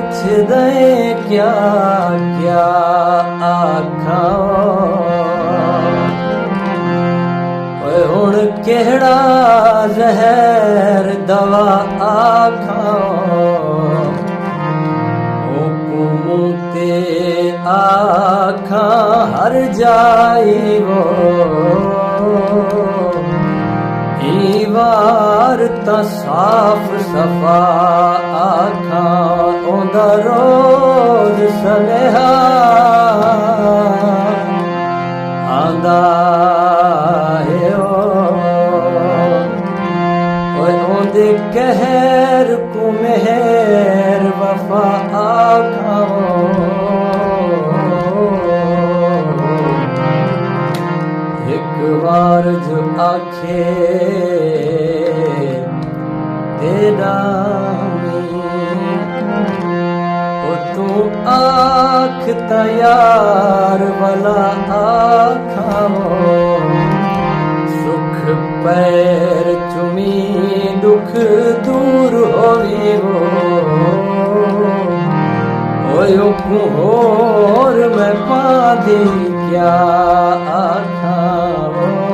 पुछदे क्या क्या आखां ओए हुण केड़ा ज़हर दवा आखां हुकुम ते आखां हर जाई वो वार तां साफ सफा आखां ओंदा रोज़ सनेहा आंदा है ओए ओंदे कहर को मेहर वफा आखां एक बार जो आखे तेरा ओ तू आख तैयार वाला आखां सुख पैर चुमी दुख दूर होवी वो ओयो होर मैं पादी क्या आखां